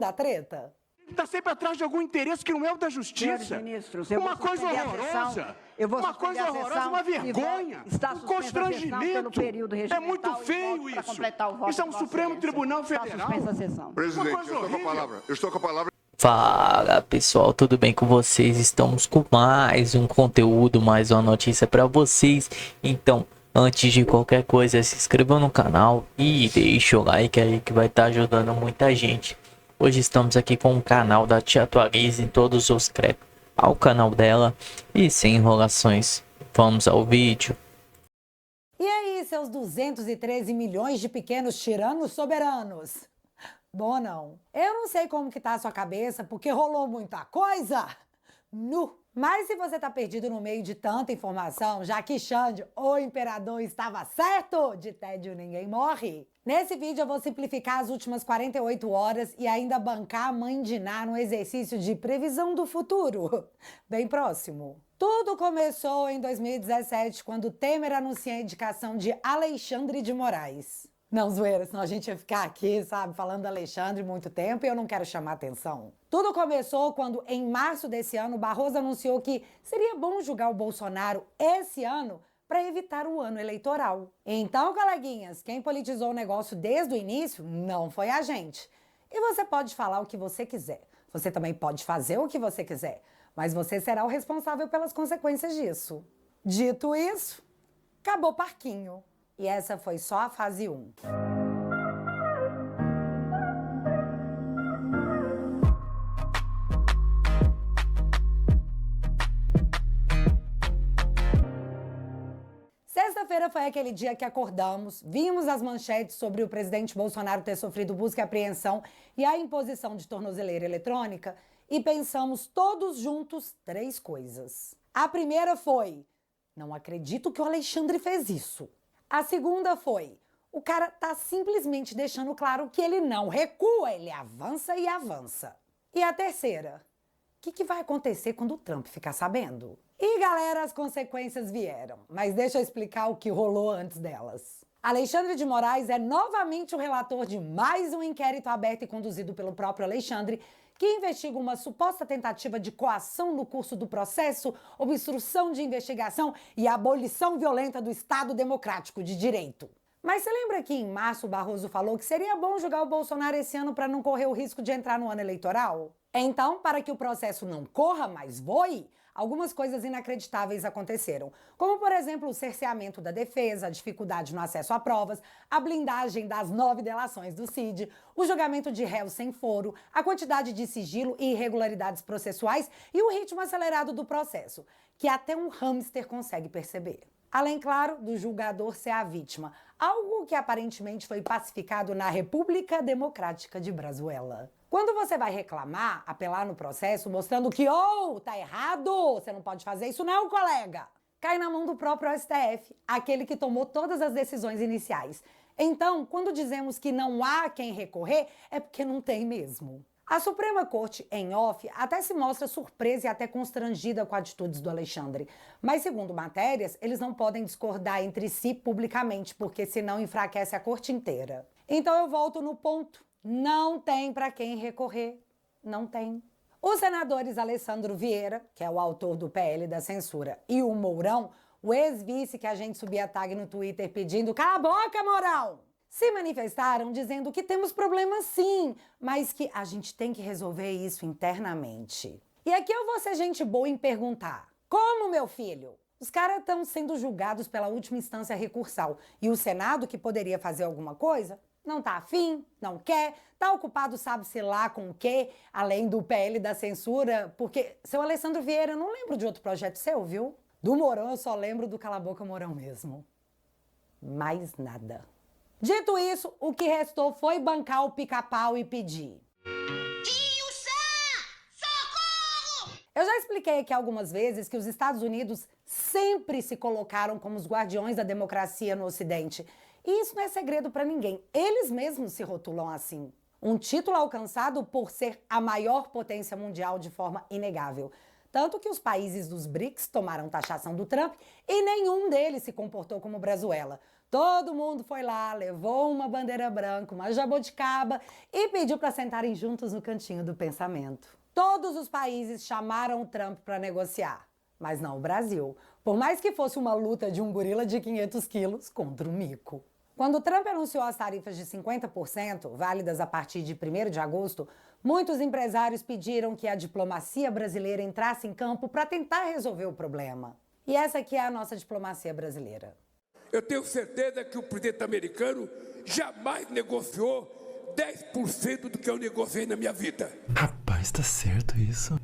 da treta? Está sempre atrás de algum interesse que não é o da justiça. Senhores ministros, uma coisa horrorosa. Uma coisa horrorosa, uma vergonha. Um constrangimento. É muito feio isso. Isso é um Supremo Tribunal Federal. Presidente, eu estou com a palavra. Fala pessoal, tudo bem com vocês? Estamos com mais um conteúdo, mais uma notícia para vocês. Então, antes de qualquer coisa, se inscreva no canal e deixa o like aí que vai estar ajudando muita gente. Hoje estamos aqui com o canal da Tia Atualize, todos os créditos ao canal dela. E sem enrolações, vamos ao vídeo. E aí, seus 213 milhões de pequenos tiranos soberanos? Bom, não. Eu não sei como que tá a sua cabeça, porque rolou muita coisa. Mas se você tá perdido no meio de tanta informação, já que Xande, o imperador, estava certo, de tédio ninguém morre. Nesse vídeo eu vou simplificar as últimas 48 horas e ainda bancar a mãe Diná no exercício de previsão do futuro. Bem próximo. Tudo começou em 2017, quando Temer anuncia a indicação de Alexandre de Moraes. Não, zoeira, senão a gente ia ficar aqui, sabe, falando do Alexandre muito tempo e eu não quero chamar atenção. Tudo começou quando, em março desse ano, Barroso anunciou que seria bom julgar o Bolsonaro esse ano para evitar o ano eleitoral. Então, coleguinhas, quem politizou o negócio desde o início não foi a gente. E você pode falar o que você quiser. Você também pode fazer o que você quiser. Mas você será o responsável pelas consequências disso. Dito isso, acabou o parquinho. E essa foi só a fase 1. Sexta-feira foi aquele dia que acordamos, vimos as manchetes sobre o presidente Bolsonaro ter sofrido busca e apreensão e a imposição de tornozeleira eletrônica e pensamos todos juntos 3 coisas. A primeira foi: não acredito que o Alexandre fez isso. A segunda foi: o cara tá simplesmente deixando claro que ele não recua, ele avança e avança. E a terceira: o que vai acontecer quando o Trump ficar sabendo? E galera, as consequências vieram, mas deixa eu explicar o que rolou antes delas. Alexandre de Moraes é novamente o relator de mais um inquérito aberto e conduzido pelo próprio Alexandre, que investiga uma suposta tentativa de coação no curso do processo, obstrução de investigação e abolição violenta do Estado Democrático de Direito. Mas você lembra que em março o Barroso falou que seria bom julgar o Bolsonaro esse ano para não correr o risco de entrar no ano eleitoral? Então, para que o processo não corra, mas voe, algumas coisas inacreditáveis aconteceram, como, por exemplo, o cerceamento da defesa, a dificuldade no acesso a provas, a blindagem das 9 delações do Cid, o julgamento de réus sem foro, a quantidade de sigilo e irregularidades processuais e o ritmo acelerado do processo, que até um hamster consegue perceber. Além, claro, do julgador ser a vítima, algo que aparentemente foi pacificado na República Democrática de Brazuela. Quando você vai reclamar, apelar no processo, mostrando que, tá errado, você não pode fazer isso não, colega, cai na mão do próprio STF, aquele que tomou todas as decisões iniciais. Então, quando dizemos que não há quem recorrer, é porque não tem mesmo. A Suprema Corte, em off, até se mostra surpresa e até constrangida com atitudes do Alexandre. Mas, segundo matérias, eles não podem discordar entre si publicamente, porque senão enfraquece a corte inteira. Então eu volto no ponto. Não tem para quem recorrer. Não tem. Os senadores Alessandro Vieira, que é o autor do PL da censura, e o Mourão, o ex-vice que a gente subia tag no Twitter pedindo "cala a boca, Mourão!", se manifestaram dizendo que temos problemas sim, mas que a gente tem que resolver isso internamente. E aqui eu vou ser gente boa em perguntar: como, meu filho? Os caras estão sendo julgados pela última instância recursal e o Senado, que poderia fazer alguma coisa, não tá afim, não quer, tá ocupado sabe-se lá com o quê, além do PL da censura, porque, seu Alessandro Vieira, eu não lembro de outro projeto seu, viu? Do Mourão eu só lembro do Cala a Boca Mourão mesmo. Mais nada. Dito isso, o que restou foi bancar o pica-pau e pedir: Tio Sam! Socorro! Eu já expliquei aqui algumas vezes que os Estados Unidos sempre se colocaram como os guardiões da democracia no Ocidente. E isso não é segredo para ninguém. Eles mesmos se rotulam assim. Um título alcançado por ser a maior potência mundial de forma inegável. Tanto que os países dos BRICS tomaram taxação do Trump e nenhum deles se comportou como Brazuela. Todo mundo foi lá, levou uma bandeira branca, uma jabuticaba e pediu para sentarem juntos no cantinho do pensamento. Todos os países chamaram o Trump para negociar, mas não o Brasil, por mais que fosse uma luta de um gorila de 500 quilos contra um mico. Quando o Trump anunciou as tarifas de 50%, válidas a partir de 1º de agosto, muitos empresários pediram que a diplomacia brasileira entrasse em campo para tentar resolver o problema. E essa aqui é a nossa diplomacia brasileira. Eu tenho certeza que o presidente americano jamais negociou 10% do que eu negociei na minha vida. Rapaz, tá certo isso.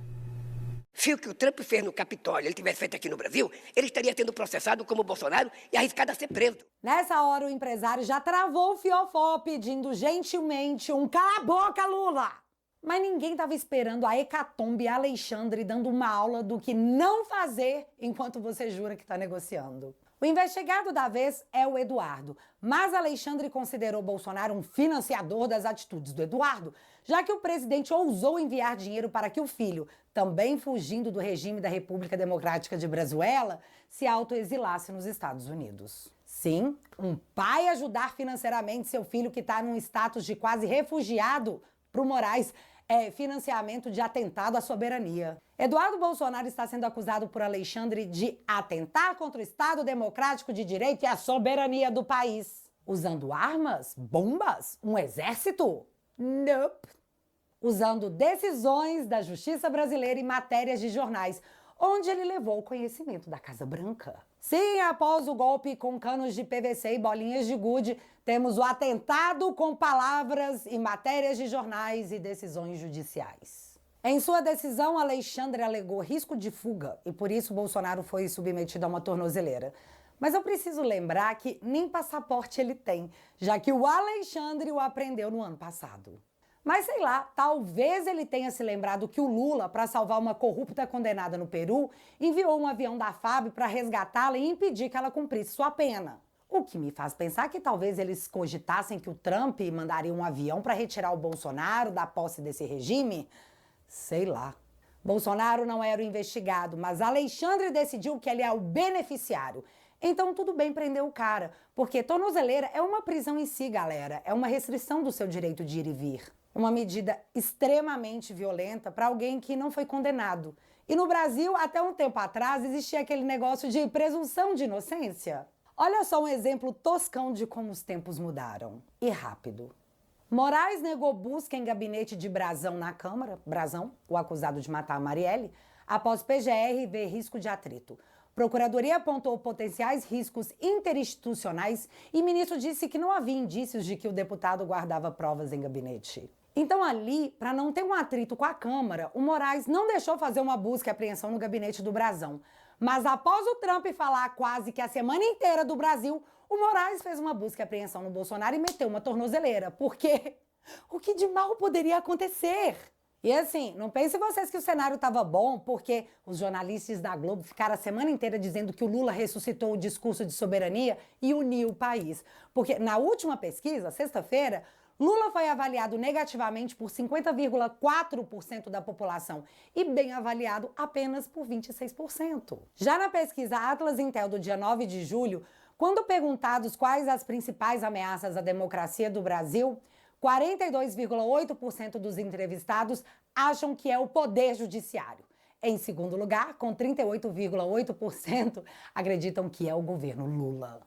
Se o que o Trump fez no Capitólio ele tivesse feito aqui no Brasil, ele estaria sendo processado como o Bolsonaro e arriscado a ser preso. Nessa hora, o empresário já travou o fiofó pedindo gentilmente um cala a boca, Lula! Mas ninguém estava esperando a hecatombe Alexandre dando uma aula do que não fazer enquanto você jura que está negociando. O investigado da vez é o Eduardo, mas Alexandre considerou Bolsonaro um financiador das atitudes do Eduardo, já que o presidente ousou enviar dinheiro para que o filho, também fugindo do regime da República Democrática de Brazuela, se autoexilasse nos Estados Unidos. Sim, um pai ajudar financeiramente seu filho que está num status de quase refugiado, para o Moraes, é financiamento de atentado à soberania. Eduardo Bolsonaro está sendo acusado por Alexandre de atentar contra o Estado Democrático de Direito e a soberania do país. Usando armas? Bombas? Um exército? Nope. Usando decisões da Justiça Brasileira em matérias de jornais, onde ele levou o conhecimento da Casa Branca. Sim, após o golpe com canos de PVC e bolinhas de gude, temos o atentado com palavras e matérias de jornais e decisões judiciais. Em sua decisão, Alexandre alegou risco de fuga e por isso Bolsonaro foi submetido a uma tornozeleira. Mas eu preciso lembrar que nem passaporte ele tem, já que o Alexandre o apreendeu no ano passado. Mas sei lá, talvez ele tenha se lembrado que o Lula, para salvar uma corrupta condenada no Peru, enviou um avião da FAB para resgatá-la e impedir que ela cumprisse sua pena. O que me faz pensar que talvez eles cogitassem que o Trump mandaria um avião para retirar o Bolsonaro da posse desse regime? Sei lá. Bolsonaro não era o investigado, mas Alexandre decidiu que ele é o beneficiário. Então tudo bem prender o cara, porque tornozeleira é uma prisão em si, galera. É uma restrição do seu direito de ir e vir. Uma medida extremamente violenta para alguém que não foi condenado. E no Brasil, até um tempo atrás, existia aquele negócio de presunção de inocência. Olha só um exemplo toscão de como os tempos mudaram. E rápido. Moraes negou busca em gabinete de Brazão na Câmara, Brazão, o acusado de matar a Marielle, após PGR ver risco de atrito. Procuradoria apontou potenciais riscos interinstitucionais e ministro disse que não havia indícios de que o deputado guardava provas em gabinete. Então ali, para não ter um atrito com a Câmara, o Moraes não deixou fazer uma busca e apreensão no gabinete do Brazão. Mas após o Trump falar quase que a semana inteira do Brasil, o Moraes fez uma busca e apreensão no Bolsonaro e meteu uma tornozeleira. Porque o que de mal poderia acontecer? E assim, não pensem vocês que o cenário estava bom, porque os jornalistas da Globo ficaram a semana inteira dizendo que o Lula ressuscitou o discurso de soberania e uniu o país. Porque na última pesquisa, sexta-feira, Lula foi avaliado negativamente por 50,4% da população e bem avaliado apenas por 26%. Já na pesquisa Atlas Intel do dia 9 de julho, quando perguntados quais as principais ameaças à democracia do Brasil, 42,8% dos entrevistados acham que é o poder judiciário. Em segundo lugar, com 38,8%, acreditam que é o governo Lula.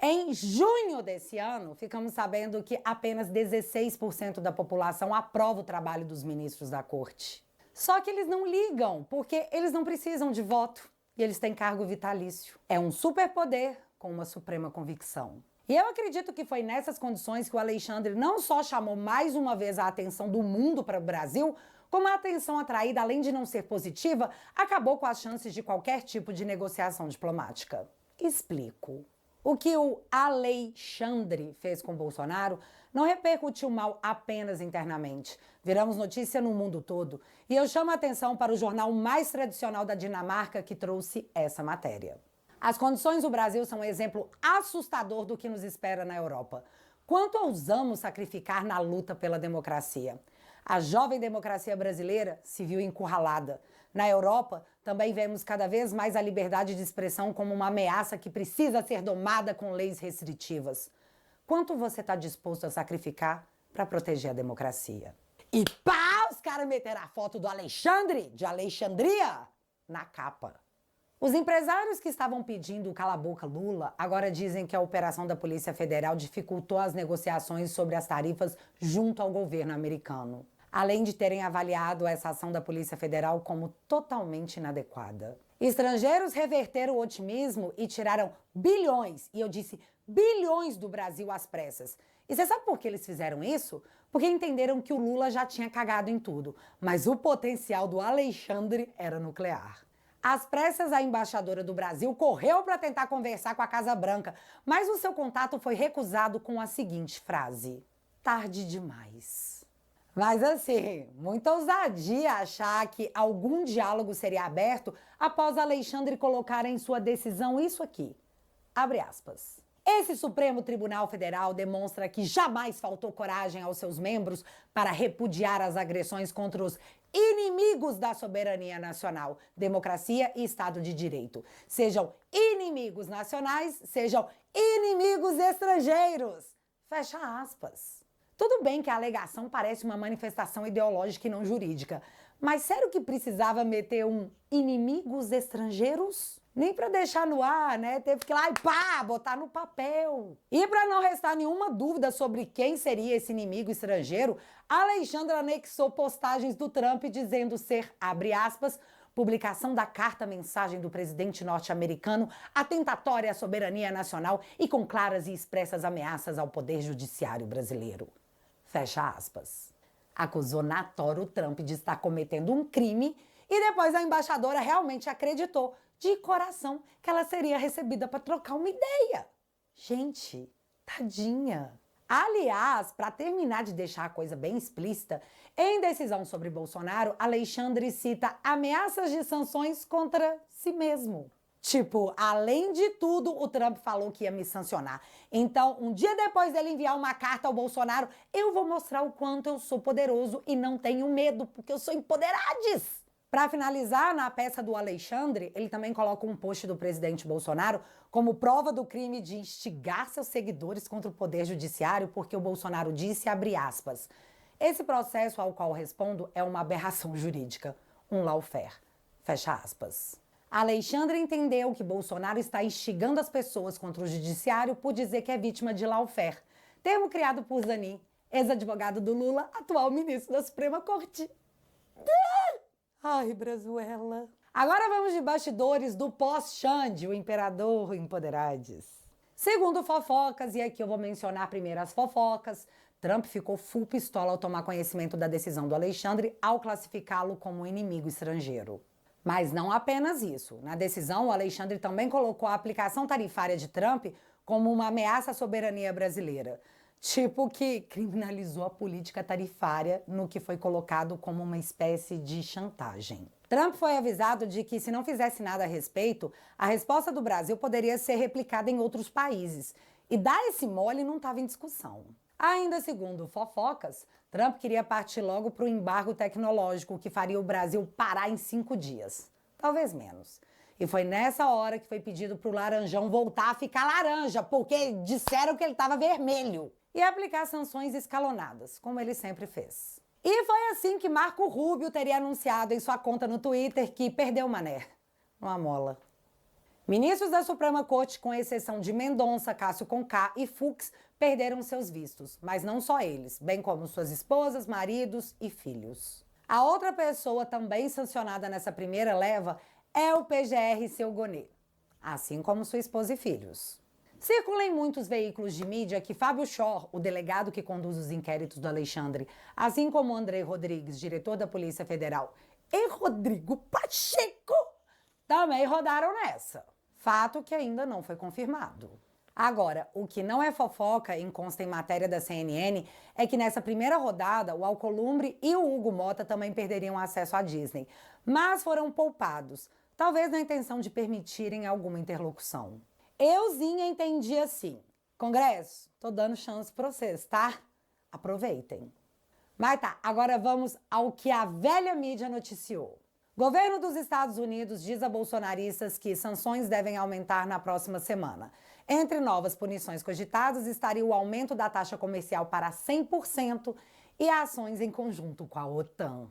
Em junho desse ano, ficamos sabendo que apenas 16% da população aprova o trabalho dos ministros da corte. Só que eles não ligam, porque eles não precisam de voto e eles têm cargo vitalício. É um superpoder com uma suprema convicção. E eu acredito que foi nessas condições que o Alexandre não só chamou mais uma vez a atenção do mundo para o Brasil, como a atenção atraída, além de não ser positiva, acabou com as chances de qualquer tipo de negociação diplomática. Explico. O que o Alexandre fez com Bolsonaro não repercutiu mal apenas internamente. Viramos notícia no mundo todo. E eu chamo a atenção para o jornal mais tradicional da Dinamarca que trouxe essa matéria. As condições do Brasil são um exemplo assustador do que nos espera na Europa. Quanto ousamos sacrificar na luta pela democracia? A jovem democracia brasileira se viu encurralada. Na Europa, também vemos cada vez mais a liberdade de expressão como uma ameaça que precisa ser domada com leis restritivas. Quanto você está disposto a sacrificar para proteger a democracia? E pá, os caras meteram a foto do Alexandre, de Alexandria, na capa. Os empresários que estavam pedindo o cala-boca Lula agora dizem que a operação da Polícia Federal dificultou as negociações sobre as tarifas junto ao governo americano, além de terem avaliado essa ação da Polícia Federal como totalmente inadequada. Estrangeiros reverteram o otimismo e tiraram bilhões, e eu disse bilhões, do Brasil às pressas. E você sabe por que eles fizeram isso? Porque entenderam que o Lula já tinha cagado em tudo, mas o potencial do Alexandre era nuclear. Às pressas, a embaixadora do Brasil correu para tentar conversar com a Casa Branca, mas o seu contato foi recusado com a seguinte frase: tarde demais. Mas assim, muita ousadia achar que algum diálogo seria aberto após Alexandre colocar em sua decisão isso aqui, abre aspas. Esse Supremo Tribunal Federal demonstra que jamais faltou coragem aos seus membros para repudiar as agressões contra os inimigos da soberania nacional, democracia e Estado de Direito. Sejam inimigos nacionais, sejam inimigos estrangeiros. Fecha aspas. Tudo bem que a alegação parece uma manifestação ideológica e não jurídica, mas sério que precisava meter um inimigos estrangeiros? Nem para deixar no ar, né? Teve que ir lá e pá, botar no papel. E para não restar nenhuma dúvida sobre quem seria esse inimigo estrangeiro, Alexandre anexou postagens do Trump dizendo ser, abre aspas, publicação da carta-mensagem do presidente norte-americano atentatória à soberania nacional e com claras e expressas ameaças ao poder judiciário brasileiro. Fecha aspas. Acusou na tora o Trump de estar cometendo um crime e depois a embaixadora realmente acreditou de coração que ela seria recebida para trocar uma ideia. Gente, tadinha. Aliás, para terminar de deixar a coisa bem explícita, em decisão sobre Bolsonaro, Alexandre cita ameaças de sanções contra si mesmo. Tipo, além de tudo, o Trump falou que ia me sancionar. Então, um dia depois dele enviar uma carta ao Bolsonaro, eu vou mostrar o quanto eu sou poderoso e não tenho medo, porque eu sou empoderades. Para finalizar, na peça do Alexandre, ele também coloca um post do presidente Bolsonaro como prova do crime de instigar seus seguidores contra o poder judiciário, porque o Bolsonaro disse, abre aspas, esse processo ao qual respondo é uma aberração jurídica, um lawfare, fecha aspas. Alexandre entendeu que Bolsonaro está instigando as pessoas contra o judiciário por dizer que é vítima de lawfare, termo criado por Zanin, ex-advogado do Lula, atual ministro da Suprema Corte. Ai, Brazuela. Agora vamos de bastidores do pós-Xande, o imperador empoderades. Segundo fofocas, e aqui eu vou mencionar primeiro as fofocas, Trump ficou full pistola ao tomar conhecimento da decisão do Alexandre ao classificá-lo como inimigo estrangeiro. Mas não apenas isso. Na decisão, o Alexandre também colocou a aplicação tarifária de Trump como uma ameaça à soberania brasileira. Tipo que criminalizou a política tarifária no que foi colocado como uma espécie de chantagem. Trump foi avisado de que se não fizesse nada a respeito, a resposta do Brasil poderia ser replicada em outros países. E dar esse mole não estava em discussão. Ainda segundo fofocas, Trump queria partir logo para o embargo tecnológico que faria o Brasil parar em 5 dias. Talvez menos. E foi nessa hora que foi pedido para o Laranjão voltar a ficar laranja, porque disseram que ele estava vermelho. E aplicar sanções escalonadas, como ele sempre fez. E foi assim que Marco Rubio teria anunciado em sua conta no Twitter que perdeu o mané. Uma mola. Ministros da Suprema Corte, com exceção de Mendonça, Cássio Conká e Fux, perderam seus vistos. Mas não só eles, bem como suas esposas, maridos e filhos. A outra pessoa também sancionada nessa primeira leva é o PGR Seu Gonê, assim como sua esposa e filhos. Circula em muitos veículos de mídia que Fábio Chor, o delegado que conduz os inquéritos do Alexandre, assim como André Rodrigues, diretor da Polícia Federal, e Rodrigo Pacheco, também rodaram nessa. Fato que ainda não foi confirmado. Agora, o que não é fofoca e consta em matéria da CNN é que nessa primeira rodada, o Alcolumbre e o Hugo Mota também perderiam acesso à Disney, mas foram poupados, talvez na intenção de permitirem alguma interlocução. Euzinha entendi assim. Congresso, tô dando chance pra vocês, tá? Aproveitem. Mas tá, agora vamos ao que a velha mídia noticiou. Governo dos Estados Unidos diz a bolsonaristas que sanções devem aumentar na próxima semana. Entre novas punições cogitadas estaria o aumento da taxa comercial para 100% e ações em conjunto com a OTAN.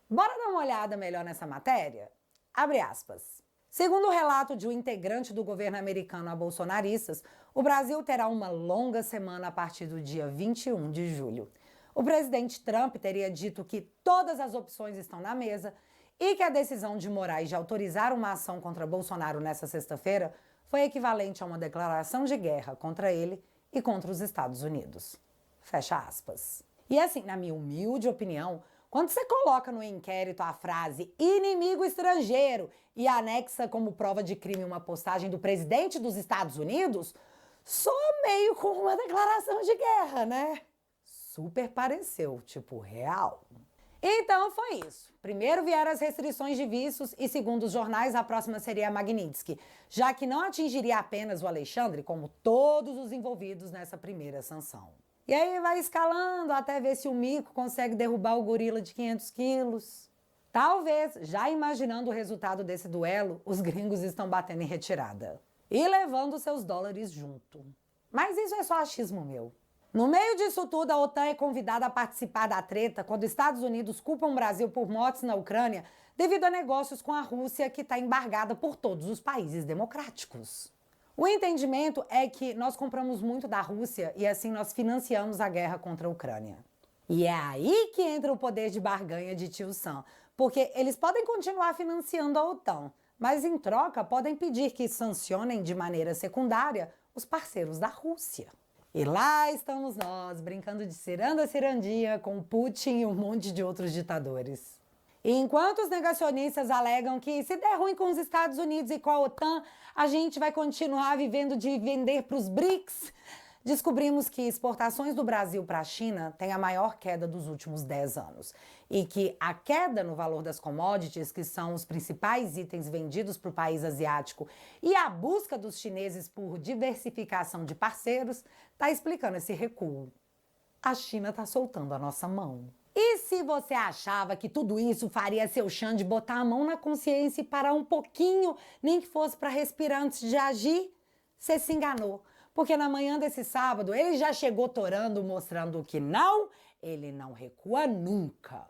Bora dar uma olhada melhor nessa matéria? Abre aspas. Segundo o relato de um integrante do governo americano a bolsonaristas, o Brasil terá uma longa semana a partir do dia 21 de julho. O presidente Trump teria dito que todas as opções estão na mesa e que a decisão de Moraes de autorizar uma ação contra Bolsonaro nesta sexta-feira foi equivalente a uma declaração de guerra contra ele e contra os Estados Unidos. Fecha aspas. E assim, na minha humilde opinião, quando você coloca no inquérito a frase inimigo estrangeiro e anexa como prova de crime uma postagem do presidente dos Estados Unidos, soa meio com uma declaração de guerra, né? Super pareceu, tipo, real. Então foi isso. Primeiro vieram as restrições de vistos e, segundo os jornais, a próxima seria a Magnitsky, já que não atingiria apenas o Alexandre, como todos os envolvidos nessa primeira sanção. E aí vai escalando até ver se o mico consegue derrubar o gorila de 500 quilos. Talvez, já imaginando o resultado desse duelo, os gringos estão batendo em retirada e levando seus dólares junto. Mas isso é só achismo meu. No meio disso tudo, a OTAN é convidada a participar da treta quando os Estados Unidos culpam o Brasil por mortes na Ucrânia devido a negócios com a Rússia que está embargada por todos os países democráticos. O entendimento é que nós compramos muito da Rússia e assim nós financiamos a guerra contra a Ucrânia. E é aí que entra o poder de barganha de tio Sam, porque eles podem continuar financiando a OTAN, mas em troca podem pedir que sancionem de maneira secundária os parceiros da Rússia. E lá estamos nós, brincando de ciranda-cirandinha com Putin e um monte de outros ditadores. E enquanto os negacionistas alegam que se der ruim com os Estados Unidos e com a OTAN, a gente vai continuar vivendo de vender para os BRICS, descobrimos que exportações do Brasil para a China têm a maior queda dos últimos 10 anos. E que a queda no valor das commodities, que são os principais itens vendidos para o país asiático, e a busca dos chineses por diversificação de parceiros, está explicando esse recuo. A China está soltando a nossa mão. E se você achava que tudo isso faria seu Xande botar a mão na consciência e parar um pouquinho, nem que fosse para respirar antes de agir, você se enganou. Porque na manhã desse sábado ele já chegou torando, mostrando que não, ele não recua nunca.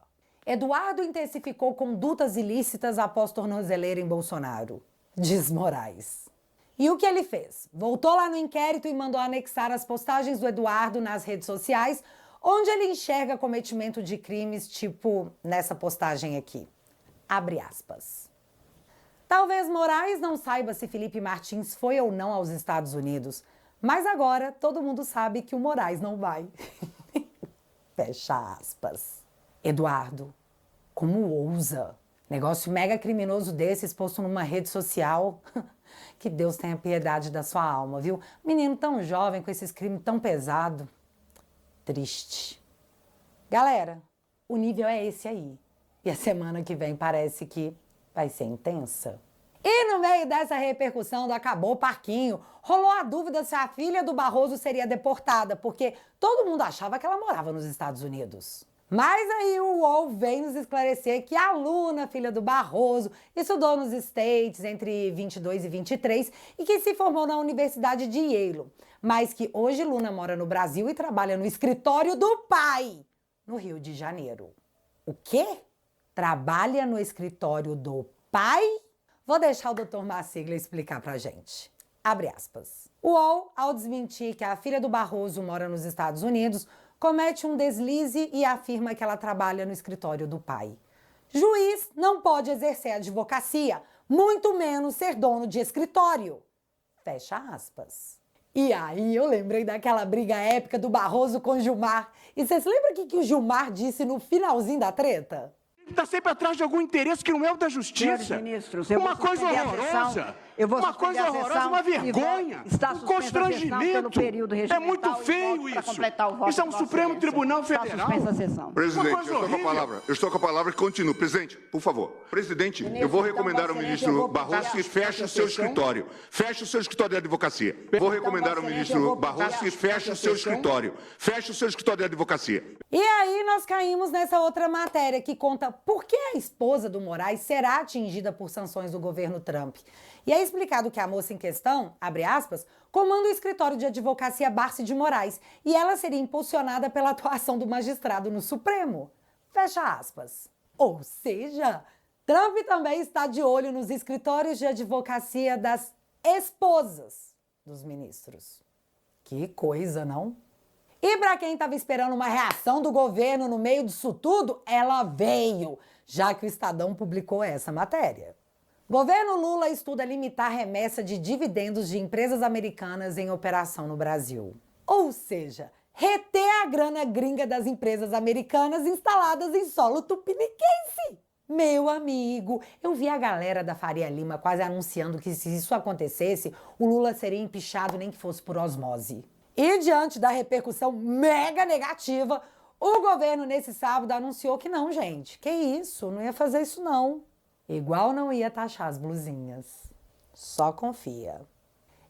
Eduardo intensificou condutas ilícitas após tornozeleira em Bolsonaro, diz Moraes. E o que ele fez? Voltou lá no inquérito e mandou anexar as postagens do Eduardo nas redes sociais, onde ele enxerga cometimento de crimes, tipo nessa postagem aqui. Abre aspas. Talvez Moraes não saiba se Felipe Martins foi ou não aos Estados Unidos, mas agora todo mundo sabe que o Moraes não vai. Fecha aspas. Eduardo, como ousa? Negócio mega criminoso desse exposto numa rede social. Que Deus tenha piedade da sua alma, viu? Menino tão jovem com esses crimes tão pesados. Triste. Galera, o nível é esse aí. E a semana que vem parece que vai ser intensa. E no meio dessa repercussão do acabou o parquinho, rolou a dúvida se a filha do Barroso seria deportada, porque todo mundo achava que ela morava nos Estados Unidos. Mas aí o UOL vem nos esclarecer que a Luna, filha do Barroso, estudou nos States entre 22 e 23 e que se formou na Universidade de Yale. Mas que hoje Luna mora no Brasil e trabalha no escritório do pai, no Rio de Janeiro. O quê? Trabalha no escritório do pai? Vou deixar o Dr. Marsiglia explicar pra gente. Abre aspas. O UOL, ao desmentir que a filha do Barroso mora nos Estados Unidos, comete um deslize e afirma que ela trabalha no escritório do pai. Juiz não pode exercer advocacia, muito menos ser dono de escritório. Fecha aspas. E aí eu lembrei daquela briga épica do Barroso com Gilmar. E vocês lembram o que o Gilmar disse no finalzinho da treta? Ele está sempre atrás de algum interesse que não é o da justiça. Ministros, uma coisa horrorosa. Uma coisa horrorosa, uma vergonha, um constrangimento. É muito feio isso. Isso é um Supremo Tribunal Federal. Presidente, eu estou com a palavra e continuo. Presidente, por favor. Presidente, eu vou recomendar ao ministro Barroso que feche o seu escritório. Feche o seu escritório de advocacia. Vou recomendar ao ministro Barroso que feche o seu escritório. Feche o seu escritório de advocacia. E aí nós caímos nessa outra matéria que conta por que a esposa do Moraes será atingida por sanções do governo Trump. E é explicado que a moça em questão, abre aspas, comanda o escritório de advocacia Barsi de Moraes e ela seria impulsionada pela atuação do magistrado no Supremo. Fecha aspas. Ou seja, Trump também está de olho nos escritórios de advocacia das esposas dos ministros. Que coisa, não? E para quem estava esperando uma reação do governo no meio disso tudo, ela veio, já que o Estadão publicou essa matéria. Governo Lula estuda limitar remessa de dividendos de empresas americanas em operação no Brasil. Ou seja, reter a grana gringa das empresas americanas instaladas em solo tupiniquense. Meu amigo, eu vi a galera da Faria Lima quase anunciando que se isso acontecesse, o Lula seria empichado nem que fosse por osmose. E diante da repercussão mega negativa, o governo nesse sábado anunciou que não, gente. Que isso? Não ia fazer isso não. Igual não ia taxar as blusinhas. Só confia.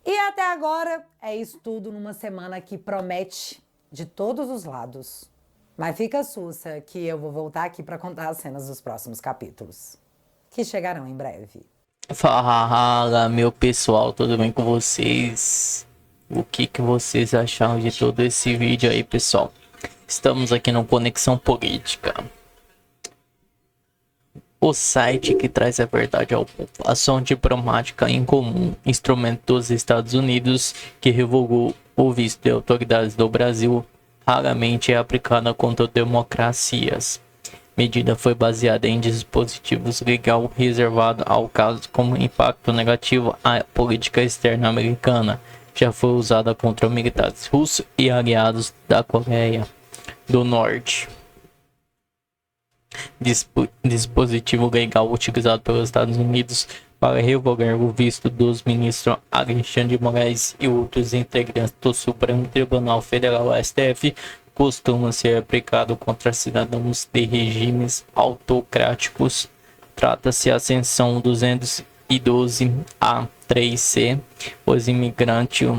E até agora é isso tudo numa semana que promete de todos os lados. Mas fica sussa que eu vou voltar aqui para contar as cenas dos próximos capítulos, que chegarão em breve. Fala, meu pessoal, tudo bem com vocês? O que vocês acharam de todo esse vídeo aí, pessoal? Estamos aqui no Conexão Política, o site que traz a verdade ao povo. Ação diplomática em comum, instrumento dos Estados Unidos que revogou o visto de autoridades do Brasil, raramente é aplicada contra democracias. Medida foi baseada em dispositivos legal reservado ao caso como impacto negativo à política externa americana. Já foi usada contra militares russos e aliados da Coreia do Norte. Dispositivo legal utilizado pelos Estados Unidos para revogar o visto dos ministros Alexandre de Moraes e outros integrantes do Supremo Tribunal Federal STF costuma ser aplicado contra cidadãos de regimes autocráticos. Trata-se a seção 212A3C, os imigrantes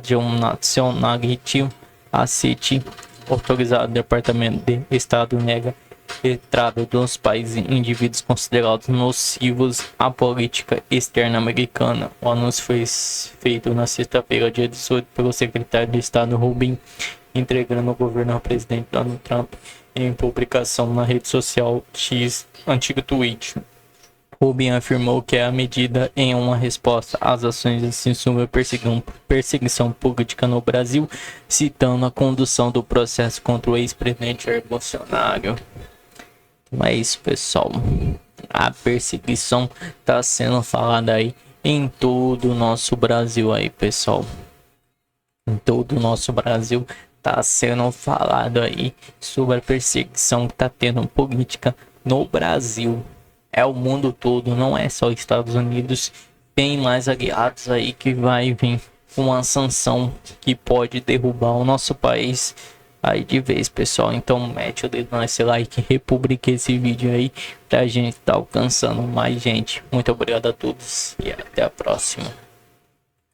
de um nacionality asset autorizado do Departamento de Estado nega entrada dos países indivíduos considerados nocivos à política externa americana. O anúncio foi feito na sexta-feira, dia 18, pelo secretário de Estado Rubin, entregando o governo ao presidente Donald Trump em publicação na rede social X, antigo Twitter. Rubin afirmou que a medida é uma resposta às ações de censura e perseguição política no Brasil, citando a condução do processo contra o ex-presidente Jair Bolsonaro. Mas é isso, pessoal. A perseguição está sendo falada aí em todo o nosso Brasil aí, pessoal. Em todo o nosso Brasil está sendo falado aí sobre a perseguição que está tendo política no Brasil. É o mundo todo, não é só Estados Unidos. Tem mais aliados aí que vai vir com uma sanção que pode derrubar o nosso país aí de vez, pessoal. Então mete o dedo nesse like, republique esse vídeo aí pra gente tá alcançando mais gente. Muito obrigado a todos e até a próxima.